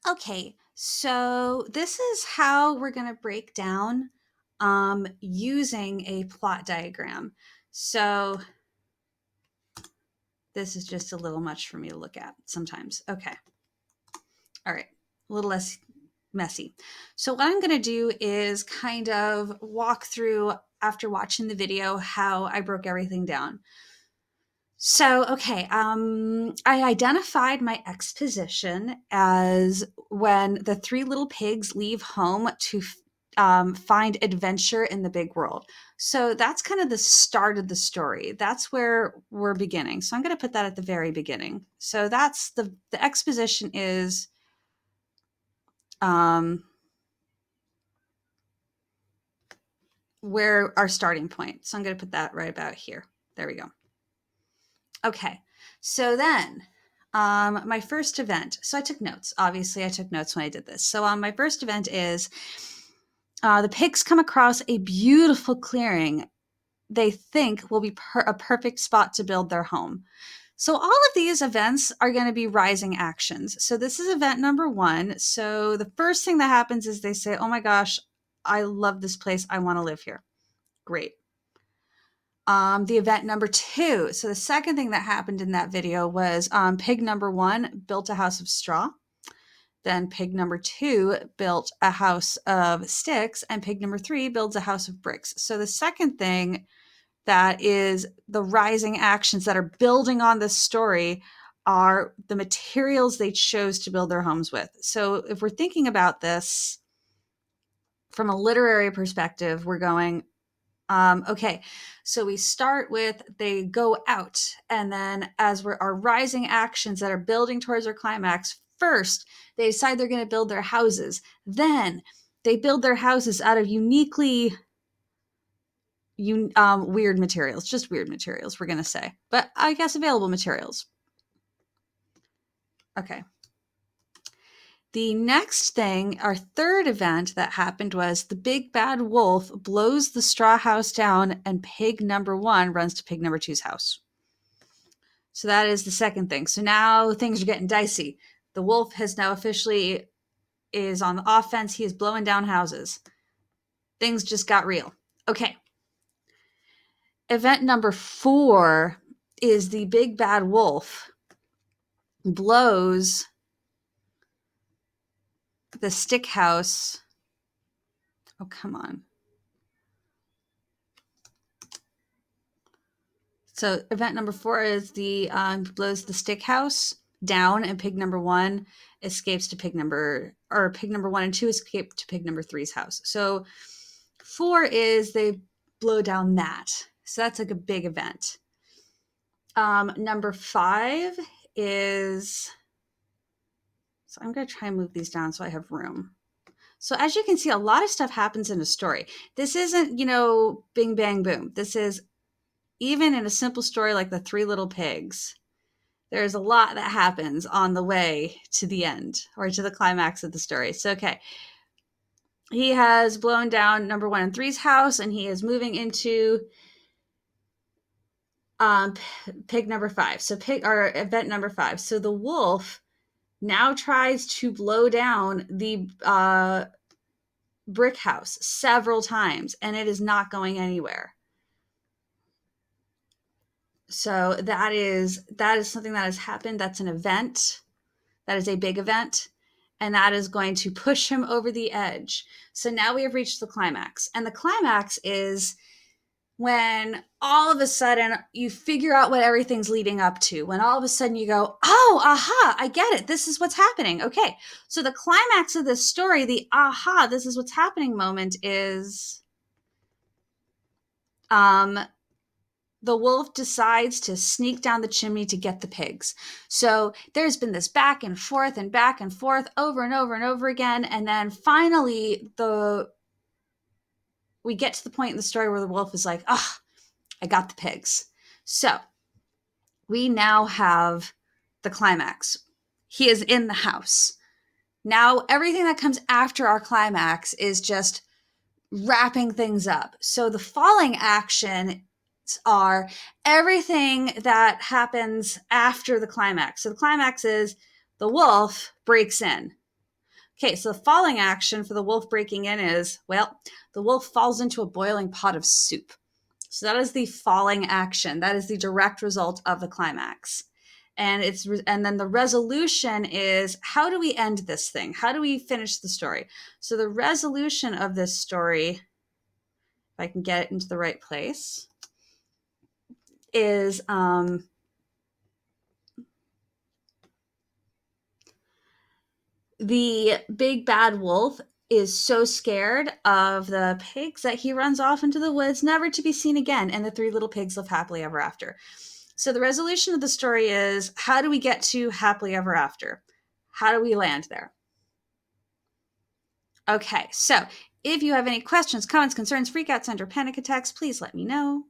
Okay, so this is how we're going to break down using a plot diagram. So this is just a little much for me to look at sometimes. Okay, all right, a little less messy. So what I'm going to do is kind of walk through after watching the video how I broke everything down. So, okay, I identified my exposition as when the three little pigs leave home to find adventure in the big world. So that's kind of the start of the story. That's where we're beginning. So I'm going to put that at the very beginning. So that's the exposition is um, where our starting point. So I'm going to put that right about here. There we go. Okay, so then my first event. So I took notes. Obviously, I took notes when I did this. So my first event is the pigs come across a beautiful clearing they think will be a perfect spot to build their home. So all of these events are going to be rising actions. So this is event number one. So the first thing that happens is they say, oh my gosh, I love this place. I want to live here. Great. The event number two. So the second thing that happened in that video was pig number one built a house of straw. Then pig number two built a house of sticks, and pig number three builds a house of bricks. So the second thing that is the rising actions that are building on this story are the materials they chose to build their homes with. So if we're thinking about this from a literary perspective, we're going, okay, so we start with they go out, and then as we're our rising actions that are building towards our climax, first they decide they're going to build their houses. Then they build their houses out of uniquely weird materials, just weird materials, we're going to say, but I guess available materials. Okay. The next thing, our third event that happened was the big bad wolf blows the straw house down and pig number one runs to pig number two's house. So that is the second thing. So now things are getting dicey. The wolf has now officially is on the offense. He is blowing down houses. Things just got real. Okay. Event number 4 is the big bad wolf blows the stick house. Oh, come on. So event number 4 is the blows the stick house down, and pig number 1 escapes to pig number 1 and 2 escape to pig number 3's house. So 4 is they blow down that. So that's like a big event. Number 5 is, so I'm going to try and move these down so I have room. So as you can see, a lot of stuff happens in a story. This isn't, bing, bang, boom. This is, even in a simple story like The Three Little Pigs, there's a lot that happens on the way to the end or to the climax of the story. So, okay. He has blown down number 1 and 3's house, and he is moving into pig number 5. So event number 5. So the wolf now tries to blow down the brick house several times, and it is not going anywhere. So that is something that has happened. That's an event. That is a big event. And that is going to push him over the edge. So now we have reached the climax. And the climax is when all of a sudden you figure out what everything's leading up to. When all of a sudden you go, oh, aha, I get it. This is what's happening. Okay. So the climax of this story, the aha, this is what's happening moment is the wolf decides to sneak down the chimney to get the pigs. So there's been this back and forth over and over and over again. And then finally we get to the point in the story where the wolf is like, ah, I got the pigs. So we now have the climax. He is in the house. Now everything that comes after our climax is just wrapping things up. So the falling action are everything that happens after the climax. So the climax is the wolf breaks in. Okay, so the falling action for the wolf breaking in is, well, the wolf falls into a boiling pot of soup. So that is the falling action. That is the direct result of the climax. And then the resolution is, how do we end this thing? How do we finish the story? So the resolution of this story, if I can get it into the right place, is the big bad wolf is so scared of the pigs that he runs off into the woods, never to be seen again. And the three little pigs live happily ever after. So the resolution of the story is, how do we get to happily ever after? How do we land there? Okay, so if you have any questions, comments, concerns, freakouts, and or panic attacks, please let me know.